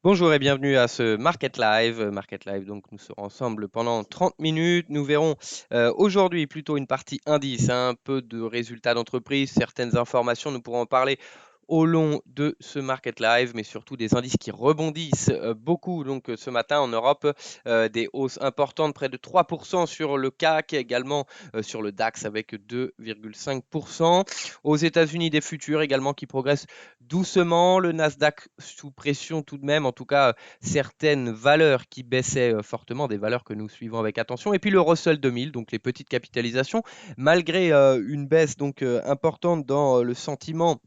Bonjour et bienvenue à ce Market Live. Market Live, donc nous serons ensemble pendant 30 minutes. Nous verrons aujourd'hui plutôt une partie indice, hein, un peu de résultats d'entreprise, certaines informations. Nous pourrons en parler au long de ce Market Live, mais surtout des indices qui rebondissent beaucoup. Donc ce matin en Europe, des hausses importantes, près de 3% sur le CAC, également sur le DAX avec 2,5%. Aux États-Unis, des futurs également qui progressent doucement, le Nasdaq sous pression tout de même, en tout cas certaines valeurs qui baissaient fortement, des valeurs que nous suivons avec attention, et puis le Russell 2000, donc les petites capitalisations, malgré une baisse donc importante dans le sentiment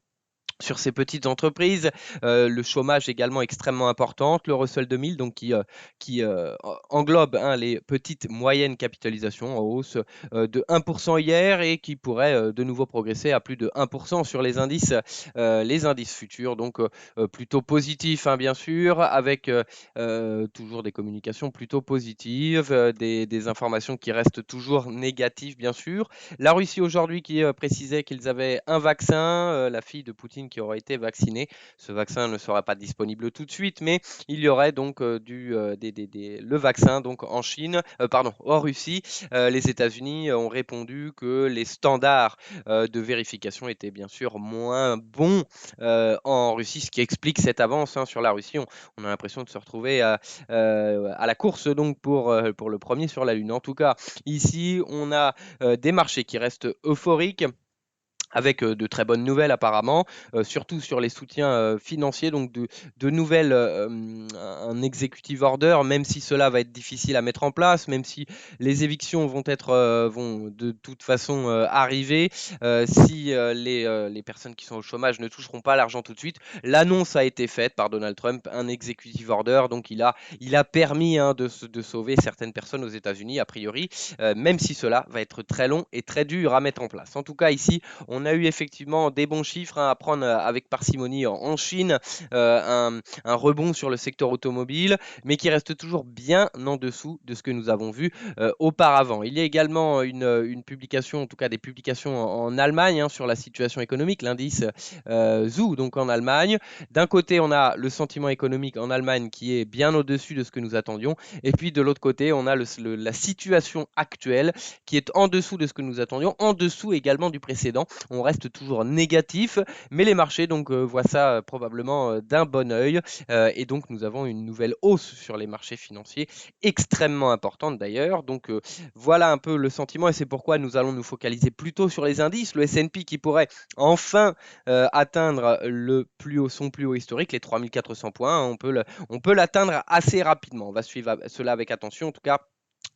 sur ces petites entreprises, le chômage également extrêmement important, le Russell 2000 donc qui englobe hein, les petites moyennes capitalisations en hausse de 1% hier et qui pourrait de nouveau progresser à plus de 1% sur les indices futurs, donc plutôt positif hein, bien sûr, avec toujours des communications plutôt positives, des informations qui restent toujours négatives bien sûr. La Russie aujourd'hui qui précisait qu'ils avaient un vaccin, la fille de Poutine qui aura été vaccinée. Ce vaccin ne sera pas disponible tout de suite, mais il y aurait donc le vaccin donc en Chine, pardon, en Russie. Les États-Unis ont répondu que les standards de vérification étaient bien sûr moins bons en Russie, ce qui explique cette avance hein, sur la Russie. On a l'impression de se retrouver à la course donc pour le premier sur la Lune. En tout cas, ici, on a des marchés qui restent euphoriques avec de très bonnes nouvelles apparemment, surtout sur les soutiens financiers, donc de nouvelles, un executive order, même si cela va être difficile à mettre en place, même si les évictions vont de toute façon arriver, si les personnes qui sont au chômage ne toucheront pas l'argent tout de suite. L'annonce a été faite par Donald Trump, un executive order, donc il a permis hein, de sauver certaines personnes aux États-Unis, a priori, même si cela va être très long et très dur à mettre en place. En tout cas, ici, on a eu effectivement des bons chiffres hein, à prendre avec parcimonie en Chine, un rebond sur le secteur automobile, mais qui reste toujours bien en dessous de ce que nous avons vu auparavant. Il y a également une publication, en tout cas des publications en Allemagne hein, sur la situation économique, l'indice ZOO, donc en Allemagne. D'un côté, on a le sentiment économique en Allemagne qui est bien au-dessus de ce que nous attendions, et puis de l'autre côté, on a la situation actuelle qui est en dessous de ce que nous attendions, en dessous également du précédent. On reste toujours négatif, mais les marchés donc voient ça probablement d'un bon œil et donc nous avons une nouvelle hausse sur les marchés financiers extrêmement importante d'ailleurs. Donc voilà un peu le sentiment et c'est pourquoi nous allons nous focaliser plutôt sur les indices. Le S&P qui pourrait enfin atteindre son plus haut historique, les 3400 points. Hein, on peut l'atteindre assez rapidement. On va suivre cela avec attention. En tout cas,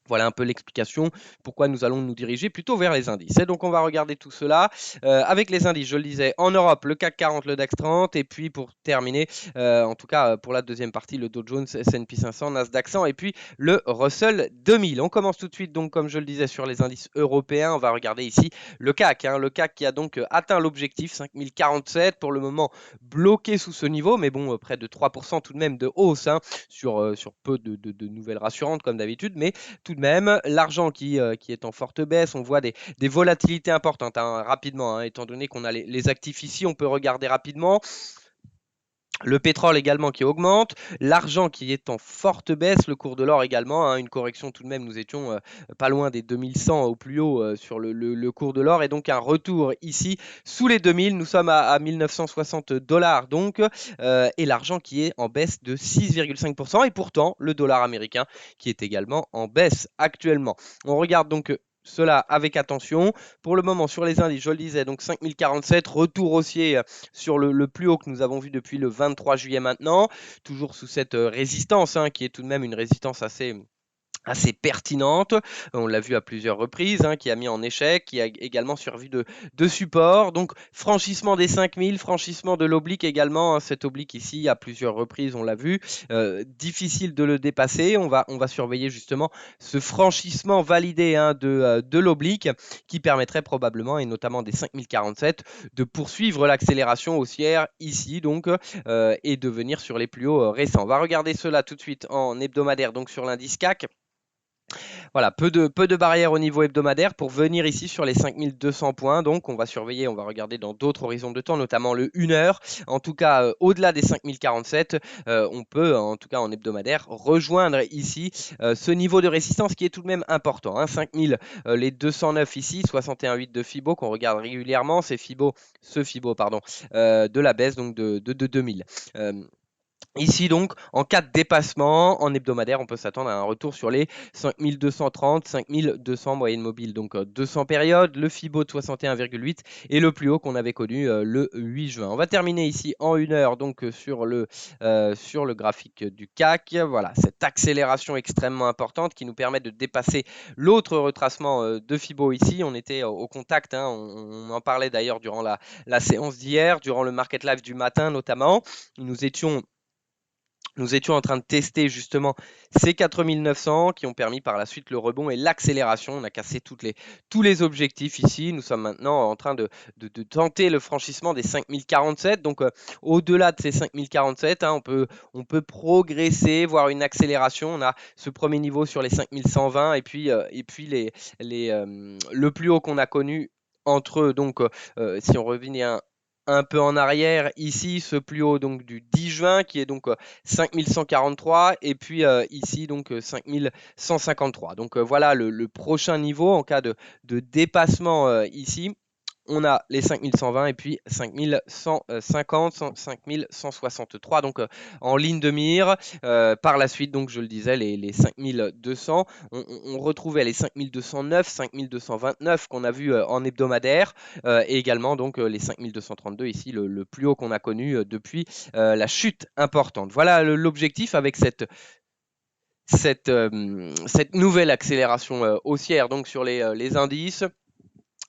voilà un peu l'explication pourquoi nous allons nous diriger plutôt vers les indices. Et donc on va regarder tout cela avec les indices, je le disais, en Europe, le CAC 40, le DAX 30, et puis pour terminer, en tout cas pour la deuxième partie, le Dow Jones, S&P 500, Nasdaq 100, et puis le Russell 2000. On commence tout de suite, donc comme je le disais, sur les indices européens. On va regarder ici le CAC, hein, le CAC qui a donc atteint l'objectif, 5047, pour le moment bloqué sous ce niveau, mais bon, près de 3% tout de même de hausse hein, sur peu de nouvelles rassurantes comme d'habitude, mais tout de même, l'argent qui est en forte baisse, on voit des volatilités importantes hein, rapidement, hein, étant donné qu'on a les actifs ici, on peut regarder rapidement. Le pétrole également qui augmente, l'argent qui est en forte baisse, le cours de l'or également, hein, une correction tout de même, nous étions pas loin des 2100 au plus haut sur le cours de l'or et donc un retour ici sous les 2000, nous sommes à 1960 dollars donc, et l'argent qui est en baisse de 6,5% et pourtant le dollar américain qui est également en baisse actuellement. On regarde donc cela avec attention. Pour le moment, sur les indices, je le disais, donc 5047, retour haussier sur le plus haut que nous avons vu depuis le 23 juillet maintenant, toujours sous cette résistance, hein, qui est tout de même une résistance assez pertinente, on l'a vu à plusieurs reprises, hein, qui a mis en échec, qui a également servi de support, donc franchissement des 5000, franchissement de l'oblique également, hein, cet oblique ici à plusieurs reprises, on l'a vu, difficile de le dépasser, on va surveiller justement ce franchissement validé hein, de l'oblique qui permettrait probablement, et notamment des 5047, de poursuivre l'accélération haussière ici donc et de venir sur les plus hauts récents. On va regarder cela tout de suite en hebdomadaire, donc sur l'indice CAC. Voilà, peu de barrières au niveau hebdomadaire pour venir ici sur les 5200 points. Donc, on va surveiller, on va regarder dans d'autres horizons de temps, notamment le 1 heure. En tout cas, au-delà des 5047, on peut, en tout cas en hebdomadaire, rejoindre ici ce niveau de résistance qui est tout de même important. Hein, 5000, les 209 ici, 61,8 de Fibo qu'on regarde régulièrement, c'est Fibo, ce Fibo, pardon, de la baisse donc de 2000. Ici donc, en cas de dépassement, en hebdomadaire, on peut s'attendre à un retour sur les 5230, 5200 moyenne mobile. Donc 200 périodes, le Fibo de 61,8 et le plus haut qu'on avait connu le 8 juin. On va terminer ici en 1 heure donc sur le graphique du CAC. Voilà, cette accélération extrêmement importante qui nous permet de dépasser l'autre retracement de Fibo ici. On était au contact, hein, on en parlait d'ailleurs durant la séance d'hier, durant le Market Live du matin notamment. Nous étions en train de tester justement ces 4900 qui ont permis par la suite le rebond et l'accélération. On a cassé tous les objectifs ici. Nous sommes maintenant en train de tenter le franchissement des 5047. Donc au-delà de ces 5047, hein, on peut progresser, voir une accélération. On a ce premier niveau sur les 5120 et puis le plus haut qu'on a connu entre, donc si on revient un peu en arrière, ici ce plus haut donc du 10 juin qui est donc 5143 et puis ici donc 5153. Donc voilà le prochain niveau en cas de dépassement ici. On a les 5120 et puis 5150, 5163 donc en ligne de mire. Par la suite, donc je le disais, les 5200, on retrouvait les 5209, 5229 qu'on a vu en hebdomadaire et également donc les 5232 ici, le plus haut qu'on a connu depuis la chute importante. Voilà l'objectif avec cette nouvelle accélération haussière donc sur les indices,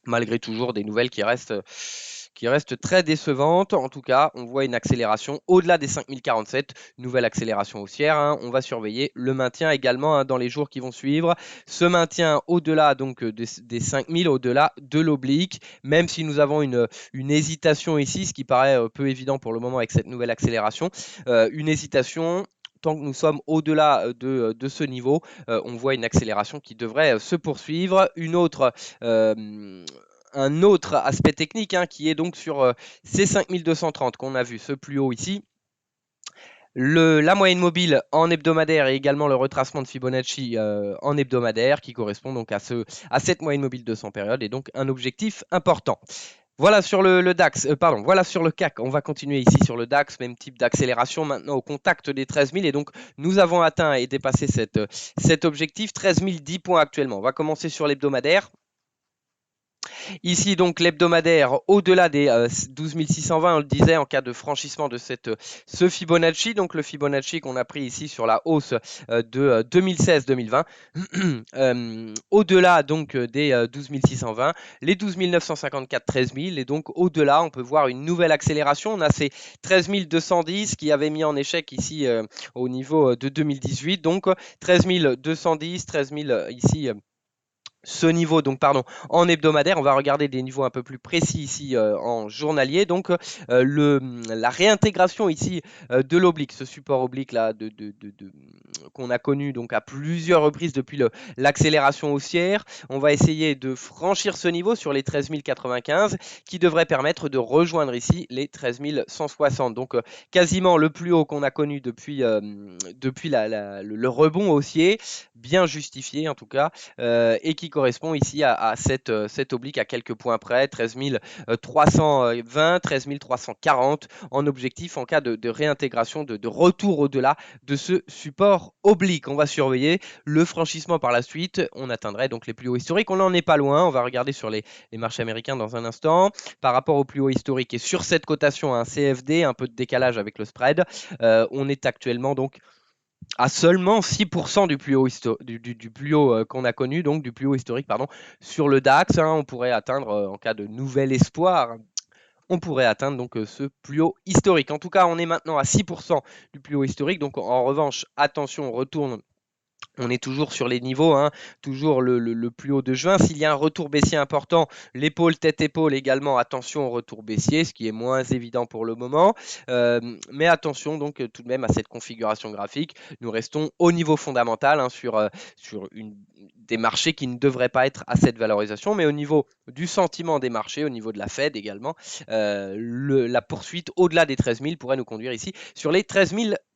malgré toujours des nouvelles qui restent très décevantes. En tout cas, on voit une accélération au-delà des 5047, nouvelle accélération haussière. Hein. On va surveiller le maintien également hein, dans les jours qui vont suivre. Ce maintien au-delà donc des 5000, au-delà de l'oblique, même si nous avons une hésitation ici, ce qui paraît peu évident pour le moment avec cette nouvelle accélération. Une hésitation tant que nous sommes au-delà de ce niveau, on voit une accélération qui devrait se poursuivre. Un autre aspect technique hein, qui est donc sur ces 5230 qu'on a vu, ce plus haut ici. La moyenne mobile en hebdomadaire et également le retracement de Fibonacci en hebdomadaire qui correspond donc à cette moyenne mobile de 100 périodes et donc un objectif important. Voilà sur le DAX, pardon, voilà sur le CAC. On va continuer ici sur le DAX, même type d'accélération maintenant au contact des 13 000. Et donc, nous avons atteint et dépassé cet objectif, 13 010 points actuellement. On va commencer sur l'hebdomadaire. Ici, donc, l'hebdomadaire, au-delà des 12 620, on le disait, en cas de franchissement de ce Fibonacci. Donc, le Fibonacci qu'on a pris ici sur la hausse de 2016-2020. Au-delà donc des 12 620, les 12 954, 13 000. Et donc, au-delà, on peut voir une nouvelle accélération. On a ces 13 210 qui avaient mis en échec ici au niveau de 2018. Donc, 13 210, 13 000 ici ce niveau, donc pardon, en hebdomadaire. On va regarder des niveaux un peu plus précis ici en journalier. Donc la réintégration ici de l'oblique, ce support oblique là qu'on a connu donc à plusieurs reprises depuis l'accélération haussière. On va essayer de franchir ce niveau sur les 13 095 qui devrait permettre de rejoindre ici les 13 160. Donc quasiment le plus haut qu'on a connu depuis le rebond haussier, bien justifié en tout cas, et qui correspond ici à cette oblique à quelques points près, 13 320, 13 340 en objectif en cas de réintégration, de retour au-delà de ce support oblique. On va surveiller le franchissement par la suite. On atteindrait donc les plus hauts historiques. On n'en est pas loin. On va regarder sur les marchés américains dans un instant. Par rapport aux plus hauts historiques et sur cette cotation, un CFD, un peu de décalage avec le spread, on est actuellement donc à seulement 6% du plus haut, du plus haut qu'on a connu, donc du plus haut historique, pardon, sur le DAX. Hein, on pourrait atteindre, en cas de nouvel espoir, on pourrait atteindre donc ce plus haut historique. En tout cas, on est maintenant à 6% du plus haut historique. Donc en revanche, attention, on retourne On est toujours sur les niveaux, hein, toujours le plus haut de juin. S'il y a un retour baissier important, l'épaule, tête-épaule également, attention au retour baissier, ce qui est moins évident pour le moment. Mais attention donc tout de même à cette configuration graphique. Nous restons au niveau fondamental, hein, sur des marchés qui ne devraient pas être à cette valorisation, mais au niveau du sentiment des marchés, au niveau de la Fed également, la poursuite au-delà des 13 000 pourrait nous conduire ici sur les 13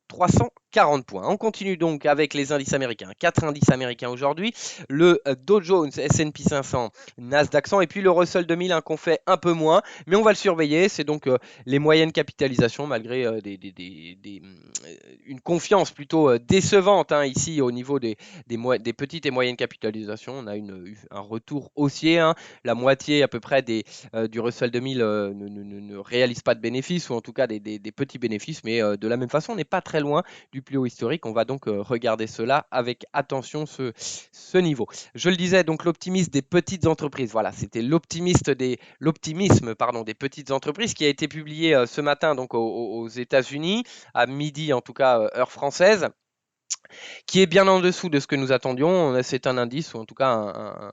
340 points. On continue donc avec les indices américains. 4 indices américains aujourd'hui. Le Dow Jones, S&P 500, Nasdaq 100 et puis le Russell 2000 hein, qu'on fait un peu moins. Mais on va le surveiller. C'est donc les moyennes capitalisations malgré une confiance plutôt décevante hein, ici au niveau des petites et moyennes capitalisations. On a un retour haussier. Hein. La moitié à peu près du Russell 2000 ne réalise pas de bénéfices ou en tout cas des petits bénéfices. Mais de la même façon, on n'est pas très loin du plus haut historique. On va donc regarder cela avec attention, ce niveau. Je le disais, donc l'optimisme des petites entreprises. Voilà, c'était l'optimisme des petites entreprises qui a été publié ce matin donc aux États-Unis, à midi en tout cas, heure française, qui est bien en dessous de ce que nous attendions. C'est un indice, ou en tout cas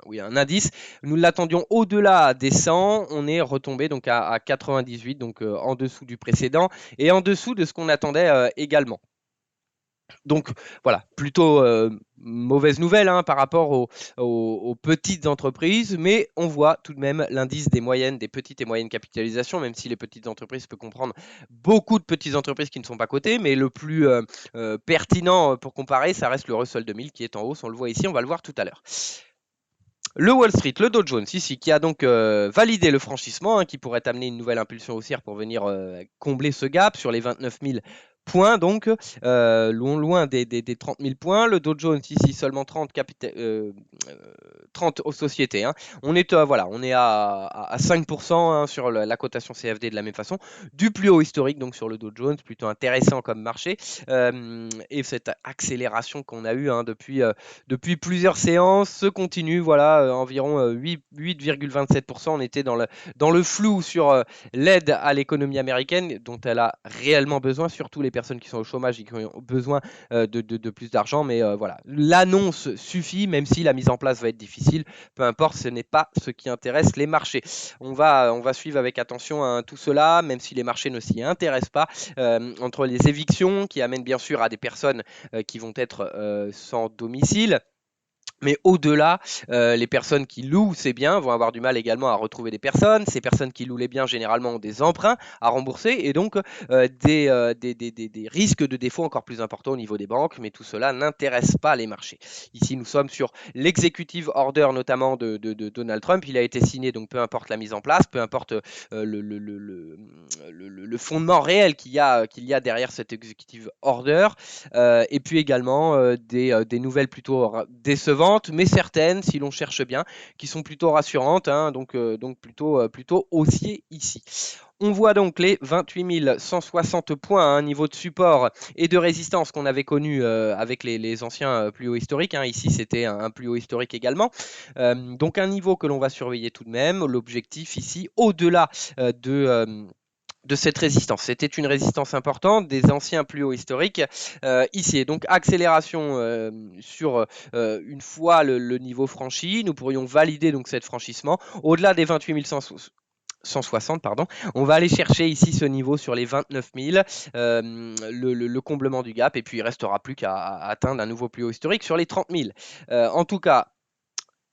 oui, un indice. Nous l'attendions au-delà des 100. On est retombé donc à 98, donc en dessous du précédent et en dessous de ce qu'on attendait également. Donc voilà, plutôt mauvaise nouvelle hein, par rapport aux petites entreprises, mais on voit tout de même l'indice des moyennes, des petites et moyennes capitalisations, même si les petites entreprises peuvent comprendre beaucoup de petites entreprises qui ne sont pas cotées, mais le plus pertinent pour comparer, ça reste le Russell 2000 qui est en hausse, on le voit ici, on va le voir tout à l'heure. Le Wall Street, le Dow Jones ici, qui a donc validé le franchissement, hein, qui pourrait amener une nouvelle impulsion haussière pour venir combler ce gap sur les 29 000 points, donc loin des 30 000 points. Le Dow Jones ici, seulement 30 aux sociétés. Hein. On est, voilà, on est à 5% hein, sur la cotation CFD de la même façon, du plus haut historique, donc sur le Dow Jones, plutôt intéressant comme marché. Et cette accélération qu'on a eue hein, depuis plusieurs séances se continue, voilà, environ 8,27%. On était dans le flou sur l'aide à l'économie américaine dont elle a réellement besoin, surtout les personnes qui sont au chômage et qui ont besoin de plus d'argent. Mais voilà, l'annonce suffit, même si la mise en place va être difficile. Peu importe, ce n'est pas ce qui intéresse les marchés. On va suivre avec attention hein, tout cela, même si les marchés ne s'y intéressent pas. Entre les évictions qui amènent bien sûr à des personnes qui vont être sans domicile. Mais au-delà, les personnes qui louent ces biens vont avoir du mal également à retrouver des personnes. Ces personnes qui louent les biens généralement ont des emprunts à rembourser et donc des risques de défaut encore plus importants au niveau des banques. Mais tout cela n'intéresse pas les marchés. Ici, nous sommes sur l'executive order notamment de Donald Trump. Il a été signé, donc peu importe la mise en place, peu importe le fondement réel qu'il y a derrière cet executive order. Et puis également des nouvelles plutôt décevantes, mais certaines, si l'on cherche bien, qui sont plutôt rassurantes, hein, donc plutôt haussier ici. On voit donc les 28 160 points à un niveau de support et de résistance qu'on avait connu avec les anciens plus hauts historiques. Hein. Ici, c'était un plus haut historique également. Donc un niveau que l'on va surveiller tout de même. L'objectif ici, au-delà de cette résistance. C'était une résistance importante des anciens plus hauts historiques ici. Et donc accélération sur une fois le niveau franchi, nous pourrions valider donc cet franchissement au-delà des 28 160, pardon. On va aller chercher ici ce niveau sur les 29 000, le comblement du gap, et puis il ne restera plus qu'à atteindre un nouveau plus haut historique sur les 30 000. En tout cas,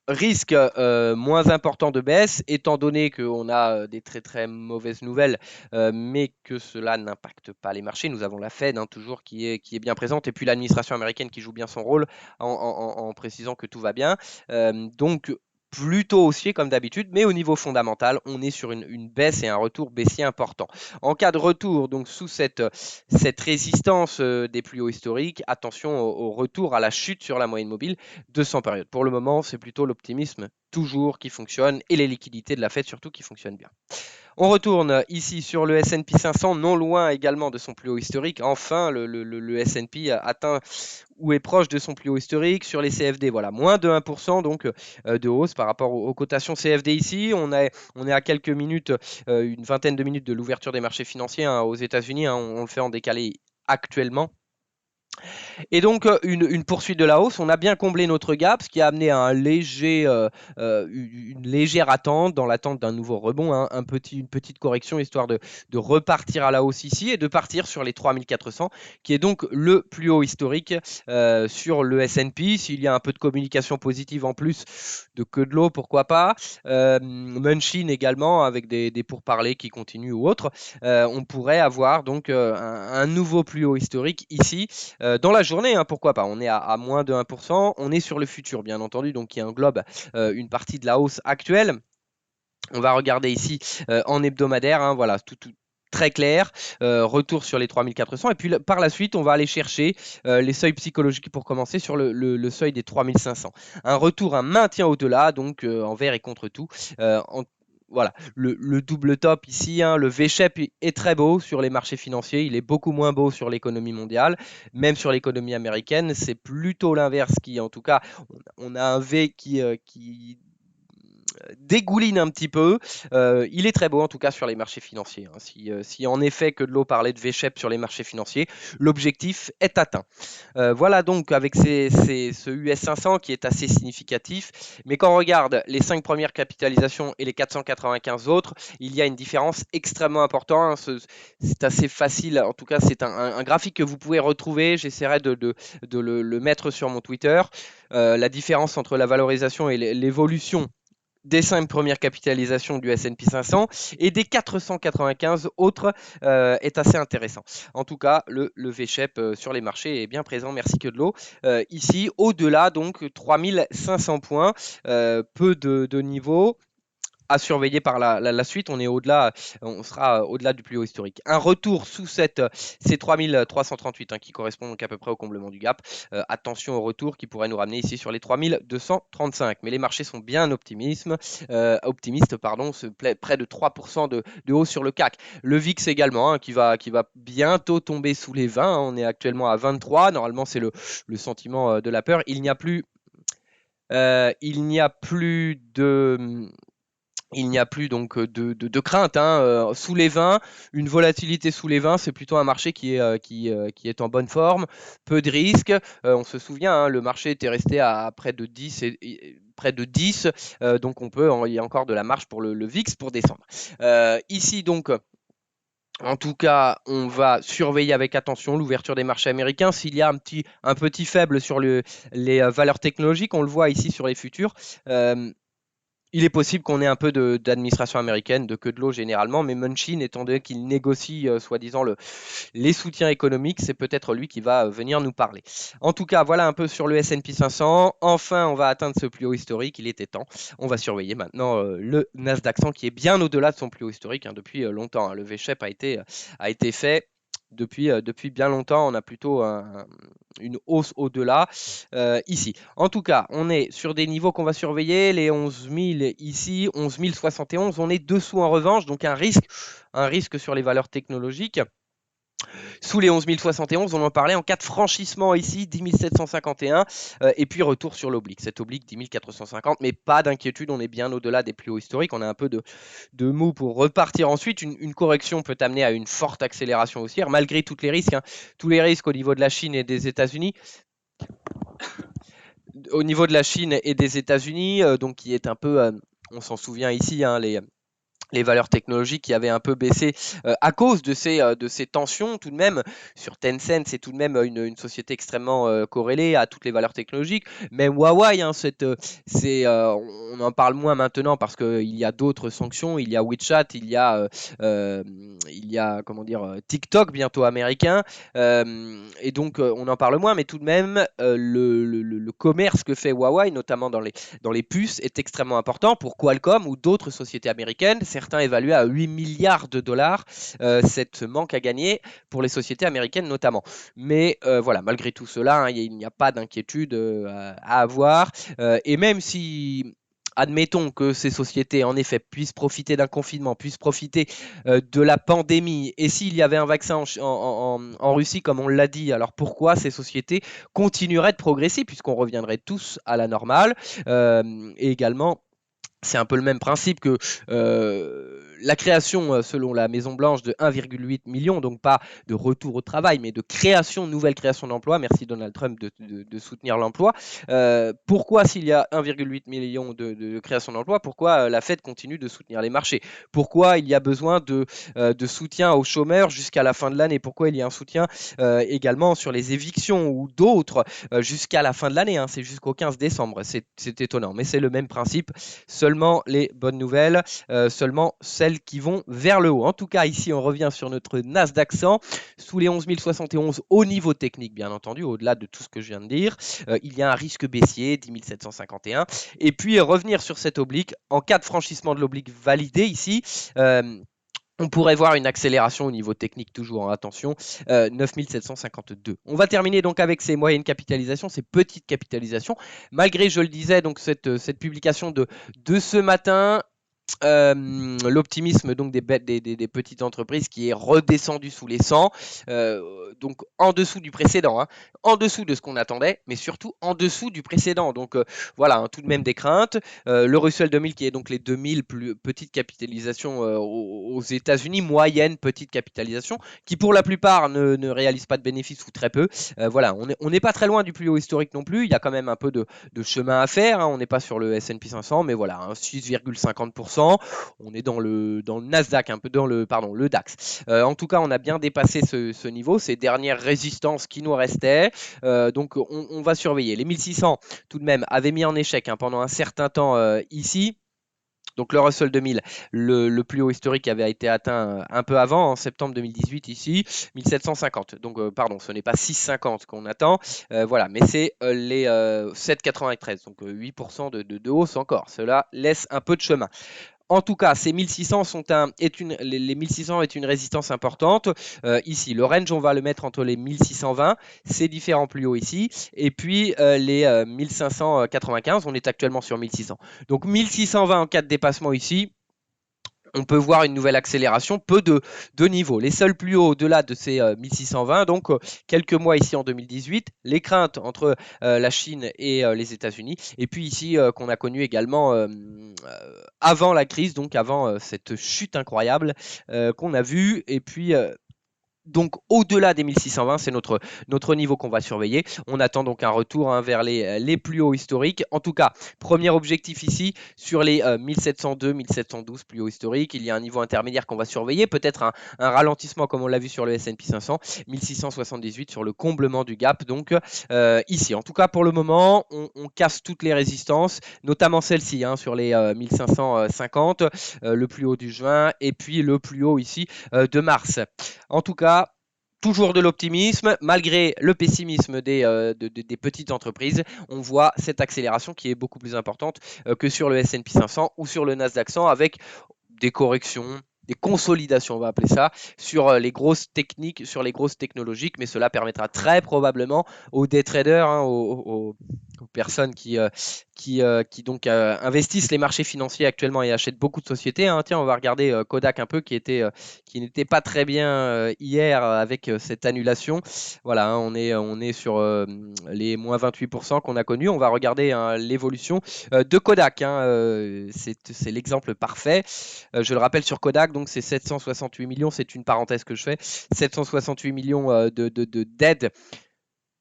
risque moins important de baisse, étant donné qu'on a des très très mauvaises nouvelles, mais que cela n'impacte pas les marchés. Nous avons la Fed hein, toujours qui est bien présente, et puis l'administration américaine qui joue bien son rôle en précisant que tout va bien. Donc plutôt haussier comme d'habitude, mais au niveau fondamental, on est sur une baisse et un retour baissier important. En cas de retour, donc sous cette résistance des plus hauts historiques, attention au retour à la chute sur la moyenne mobile de 100 périodes. Pour le moment, c'est plutôt l'optimisme toujours qui fonctionne et les liquidités de la Fed surtout qui fonctionnent bien. On retourne ici sur le S&P 500, non loin également de son plus haut historique. Enfin, le S&P atteint ou est proche de son plus haut historique. Sur les CFD, voilà, moins de 1% donc de hausse par rapport aux cotations CFD ici. On est à quelques minutes, une vingtaine de minutes de l'ouverture des marchés financiers hein, aux États-Unis. Hein, on le fait en décalé actuellement. Et donc, une poursuite de la hausse, on a bien comblé notre gap, ce qui a amené à une légère attente, dans l'attente d'un nouveau rebond, hein, une petite correction, histoire de repartir à la hausse ici et de partir sur les 3400, qui est donc le plus haut historique sur le S&P. S'il y a un peu de communication positive en plus de que de l'eau, pourquoi pas. Munchin également, avec des pourparlers qui continuent ou autres. On pourrait avoir donc un nouveau plus haut historique ici dans la journée, hein, pourquoi pas. On est à moins de 1%. On est sur le futur, bien entendu, donc qui englobe une partie de la hausse actuelle. On va regarder ici en hebdomadaire, hein, voilà, tout très clair, retour sur les 3400, et puis par la suite on va aller chercher les seuils psychologiques pour commencer sur le seuil des 3500. Un retour, un maintien au-delà, donc envers et contre tout. Voilà, le double top ici, hein, le V-Shap est très beau sur les marchés financiers, il est beaucoup moins beau sur l'économie mondiale, même sur l'économie américaine, c'est plutôt l'inverse qui, en tout cas, on a un V qui dégouline un petit peu. Il est très beau en tout cas sur les marchés financiers, hein. Si en effet que de l'eau parlait de V-Shap sur les marchés financiers, l'objectif est atteint. Voilà donc avec ce US 500 qui est assez significatif. Mais quand on regarde les 5 premières capitalisations et les 495 autres, il y a une différence extrêmement importante, hein. C'est assez facile, en tout cas c'est un graphique que vous pouvez retrouver. J'essaierai de le mettre sur mon Twitter. La différence entre la valorisation et l'évolution des 5 premières capitalisations du S&P 500 et des 495 autres est assez intéressant. En tout cas, le V-Shap sur les marchés est bien présent, merci que de l'eau. Ici, au-delà, donc 3500 points, peu de niveaux à surveiller par la suite. On sera au-delà du plus haut historique. Un retour sous ces 3338, hein, qui correspond donc à peu près au comblement du gap. Attention au retour qui pourrait nous ramener ici sur les 3235. Mais les marchés sont bien optimistes, pardon, près de 3% de hausse sur le CAC. Le VIX également, hein, qui va bientôt tomber sous les 20. Hein. On est actuellement à 23. Normalement, c'est le sentiment de la peur. Il n'y a plus donc de crainte, hein, sous les 20, une volatilité sous les 20, c'est plutôt un marché qui est en bonne forme, peu de risques. On se souvient, hein, le marché était resté à près de 10, près de 10, donc il y a encore de la marge pour le VIX pour descendre. Ici donc, en tout cas, on va surveiller avec attention l'ouverture des marchés américains. S'il y a un petit faible sur les valeurs technologiques, on le voit ici sur les futurs. Il est possible qu'on ait un peu d'administration américaine, de que de l'eau généralement, mais Munchin, étant donné qu'il négocie soi-disant les soutiens économiques, c'est peut-être lui qui va venir nous parler. En tout cas, voilà un peu sur le S&P 500. Enfin, on va atteindre ce plus haut historique, il était temps. On va surveiller maintenant le Nasdaq 100 qui est bien au-delà de son plus haut historique, hein, depuis longtemps. Hein. Le V-Shap a été fait depuis bien longtemps. On a plutôt une hausse au-delà ici. En tout cas, on est sur des niveaux qu'on va surveiller, les 11 000 ici, 11 071. On est dessous en revanche, donc un risque sur les valeurs technologiques. Sous les 11 071, on en parlait en cas de franchissement ici, 10 751, et puis retour sur l'oblique. Cette oblique, 10 450, mais pas d'inquiétude, on est bien au-delà des plus hauts historiques. On a un peu de mou pour repartir ensuite. Une correction peut amener à une forte accélération haussière, malgré tous les risques, hein, tous les risques au niveau de la Chine et des États-Unis. Au niveau de la Chine et des États-Unis, donc qui est un peu, on s'en souvient ici, hein, les valeurs technologiques qui avaient un peu baissé à cause de ces tensions tout de même. Sur Tencent, c'est tout de même une société extrêmement corrélée à toutes les valeurs technologiques. Même Huawei, hein, on en parle moins maintenant parce qu'il y a d'autres sanctions. Il y a WeChat, il y a comment dire, TikTok bientôt américain. Et donc on en parle moins, mais tout de même le commerce que fait Huawei, notamment dans les puces, est extrêmement important pour Qualcomm ou d'autres sociétés américaines. Certains évaluent à 8 milliards de dollars cette manque à gagner pour les sociétés américaines notamment. Mais voilà, malgré tout cela, hein, il n'y a pas d'inquiétude à avoir. Et même si admettons que ces sociétés, en effet, puissent profiter d'un confinement, puissent profiter de la pandémie, et s'il y avait un vaccin en Russie, comme on l'a dit, alors pourquoi ces sociétés continueraient de progresser, puisqu'on reviendrait tous à la normale, et également C'est un peu le même principe que la création, selon la Maison Blanche, de 1,8 million, donc pas de retour au travail, mais de création, nouvelle création d'emplois. Merci Donald Trump de soutenir l'emploi. Pourquoi, s'il y a 1,8 million de création d'emplois, pourquoi la Fed continue de soutenir les marchés? Pourquoi il y a besoin de soutien aux chômeurs jusqu'à la fin de l'année? Pourquoi il y a un soutien également sur les évictions ou d'autres jusqu'à la fin de l'année, hein? C'est jusqu'au 15 décembre. C'est étonnant, mais c'est le même principe. Seulement les bonnes nouvelles, seulement celles qui vont vers le haut. En tout cas, ici, on revient sur notre Nasdaq 100, sous les 11 071 au niveau technique, bien entendu, au-delà de tout ce que je viens de dire. Il y a un risque baissier, 10 751. Et puis, revenir sur cette oblique, en cas de franchissement de l'oblique validé ici, on pourrait voir une accélération au niveau technique, toujours, hein, attention, 9752. On va terminer donc avec ces moyennes capitalisations, ces petites capitalisations. Malgré, je le disais, donc cette publication de ce matin, l'optimisme donc des petites entreprises qui est redescendu sous les 100, donc en dessous du précédent, hein, en dessous de ce qu'on attendait, mais surtout en dessous du précédent. Donc voilà, hein, tout de même des craintes. Le Russell 2000 qui est donc les 2000 plus petites capitalisations aux États-Unis, moyenne petite capitalisation, qui pour la plupart ne réalisent pas de bénéfices ou très peu. Voilà, on n'est pas très loin du plus haut historique non plus. Il y a quand même un peu de chemin à faire, hein. On n'est pas sur le S&P 500, mais voilà, hein, 6,50%. On est dans le Nasdaq, un peu dans le DAX. En tout cas, on a bien dépassé ce niveau, ces dernières résistances qui nous restaient. Donc, on va surveiller. Les 1600, tout de même, avaient mis en échec, hein, pendant un certain temps ici. Donc le Russell 2000, le plus haut historique avait été atteint un peu avant, en septembre 2018 ici, 1750. Donc pardon, ce n'est pas 650 qu'on attend, voilà, mais c'est les 7,93, donc 8% de hausse encore. Cela laisse un peu de chemin. En tout cas, ces 1600 les 1600 est une résistance importante. Ici, le range, on va le mettre entre les 1620, ces différents plus hauts ici, et puis les 1595, on est actuellement sur 1600. Donc 1620 en cas de dépassement ici, on peut voir une nouvelle accélération, peu de niveaux. Les seuls plus hauts au-delà de ces 1620, donc quelques mois ici en 2018, les craintes entre la Chine et les États-Unis, et puis ici qu'on a connu également avant la crise, donc avant cette chute incroyable qu'on a vue, et puis donc au-delà des 1620, c'est notre niveau qu'on va surveiller. On attend donc un retour, hein, vers les plus hauts historiques. En tout cas, premier objectif ici, sur les 1702, 1712 plus hauts historiques. Il y a un niveau intermédiaire qu'on va surveiller. Peut-être un ralentissement comme on l'a vu sur le S&P 500. 1678 sur le comblement du gap. Donc ici, en tout cas pour le moment, on casse toutes les résistances, notamment celle-ci, hein, sur les 1550, le plus haut du juin, et puis le plus haut ici de mars. En tout cas, toujours de l'optimisme, malgré le pessimisme des petites entreprises. On voit cette accélération qui est beaucoup plus importante que sur le S&P 500 ou sur le Nasdaq 100, avec des corrections, des consolidations, on va appeler ça, sur les grosses techniques, sur les grosses technologiques, mais cela permettra très probablement aux day traders, hein, aux personnes qui donc investissent les marchés financiers actuellement et achètent beaucoup de sociétés, hein. Tiens, on va regarder Kodak un peu, qui n'était pas très bien hier avec cette annulation. Voilà, hein, on est sur les moins 28% qu'on a connus. On va regarder, hein, l'évolution de Kodak, hein, c'est l'exemple parfait. Je le rappelle, sur Kodak, donc c'est 768 millions, c'est une parenthèse que je fais, 768 millions d'aide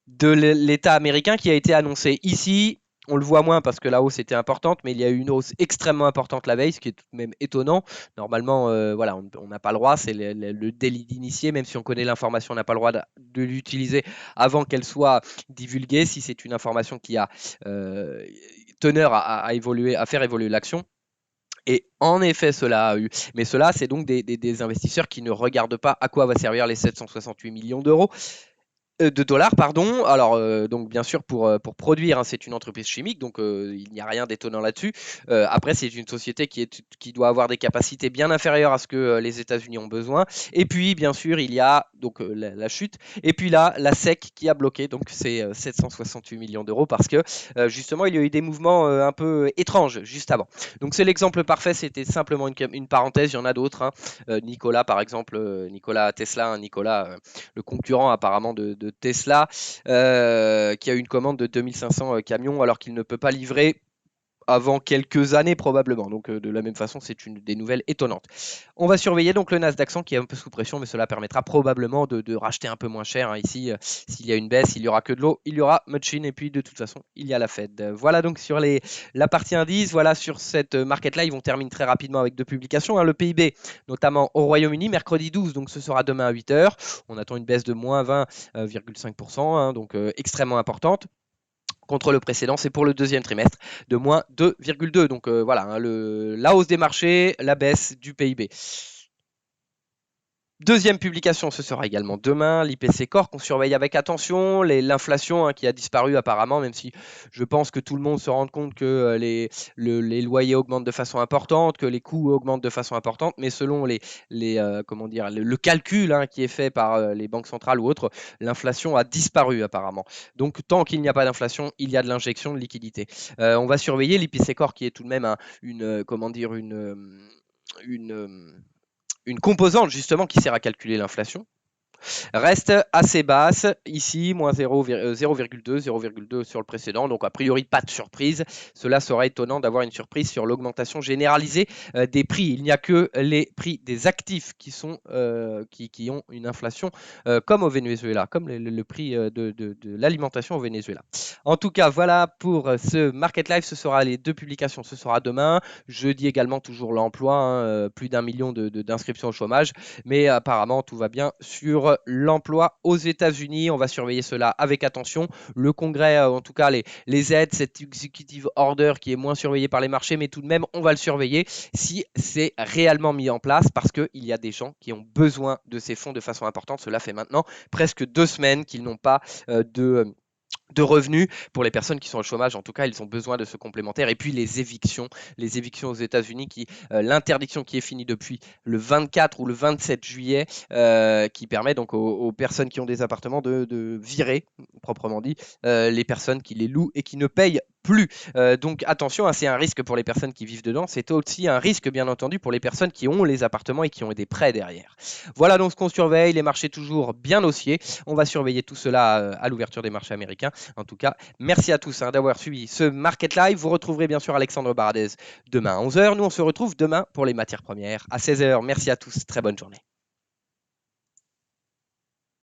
de l'État américain qui a été annoncé ici. On le voit moins parce que la hausse était importante, mais il y a eu une hausse extrêmement importante la veille, ce qui est tout de même étonnant. Normalement, voilà, on n'a pas le droit, c'est le délit d'initié, même si on connaît l'information, on n'a pas le droit de l'utiliser avant qu'elle soit divulguée, si c'est une information qui a teneur à évoluer, à faire évoluer l'action. Et en effet, cela a eu. Mais cela, c'est donc des investisseurs qui ne regardent pas à quoi va servir les 768 millions d'euros. De dollars, pardon. Alors, donc bien sûr, pour produire, hein, c'est une entreprise chimique, donc il n'y a rien d'étonnant là-dessus. Après, c'est une société qui doit avoir des capacités bien inférieures à ce que les États-Unis ont besoin. Et puis, bien sûr, il y a donc la chute. Et puis là, la SEC qui a bloqué, donc c'est 768 millions d'euros parce que justement, il y a eu des mouvements un peu étranges juste avant. Donc, c'est l'exemple parfait. C'était simplement une parenthèse. Il y en a d'autres, hein. Nicolas, par exemple, Nicolas Tesla, hein, Nicolas, le concurrent apparemment de Tesla, qui a eu une commande de 2500 camions alors qu'il ne peut pas livrer avant quelques années probablement. Donc de la même façon, c'est une des nouvelles étonnantes. On va surveiller donc le Nasdaq 100 qui est un peu sous pression, mais cela permettra probablement de racheter un peu moins cher. Hein. Ici, s'il y a une baisse, il n'y aura que de l'eau, il y aura Mudchin, et puis de toute façon, il y a la Fed. Voilà donc sur la partie indice, voilà sur cette market live, on termine très rapidement avec deux publications. Hein. Le PIB, notamment au Royaume-Uni, mercredi 12, donc ce sera demain à 8h. On attend une baisse de moins 20,5%, hein, donc extrêmement importante contre le précédent, c'est pour le deuxième trimestre de moins 2,2. Donc voilà, hein, la hausse des marchés, la baisse du PIB. Deuxième publication, ce sera également demain, l'IPC Core qu'on surveille avec attention, l'inflation qui a disparu apparemment, même si je pense que tout le monde se rend compte que les loyers augmentent de façon importante, que les coûts augmentent de façon importante, mais selon comment dire, le calcul qui est fait par les banques centrales ou autres, l'inflation a disparu apparemment. Donc tant qu'il n'y a pas d'inflation, il y a de l'injection de liquidité. On va surveiller l'IPC Core qui est tout de même comment dire, une composante justement qui sert à calculer l'inflation, reste assez basse. Ici, moins 0,2, 0,2 sur le précédent. Donc, a priori, pas de surprise. Cela serait étonnant d'avoir une surprise sur l'augmentation généralisée des prix. Il n'y a que les prix des actifs qui ont une inflation comme au Venezuela, comme le prix de l'alimentation au Venezuela. En tout cas, voilà pour ce Market Live. Ce sera les deux publications. Ce sera demain. Jeudi également, toujours l'emploi. Hein, plus d'1 million d'inscriptions au chômage. Mais apparemment, tout va bien sur l'emploi aux États-Unis. On va surveiller cela avec attention. Le Congrès, en tout cas, les aides, cette executive order qui est moins surveillée par les marchés, mais tout de même, on va le surveiller si c'est réellement mis en place parce qu'il y a des gens qui ont besoin de ces fonds de façon importante. Cela fait maintenant presque 2 semaines qu'ils n'ont pas de revenus. Pour les personnes qui sont au chômage, en tout cas, ils ont besoin de ce complémentaire. Et puis les évictions aux États-Unis, l'interdiction qui est finie depuis le 24 ou le 27 juillet, qui permet donc aux personnes qui ont des appartements de virer, proprement dit, les personnes qui les louent et qui ne payent plus. Donc attention, c'est un risque pour les personnes qui vivent dedans. C'est aussi un risque, bien entendu, pour les personnes qui ont les appartements et qui ont des prêts derrière. Voilà donc ce qu'on surveille. Les marchés toujours bien haussiers. On va surveiller tout cela à l'ouverture des marchés américains. En tout cas, merci à tous d'avoir suivi ce Market Live. Vous retrouverez bien sûr Alexandre Baradez demain à 11h. Nous, on se retrouve demain pour les matières premières à 16h. Merci à tous. Très bonne journée.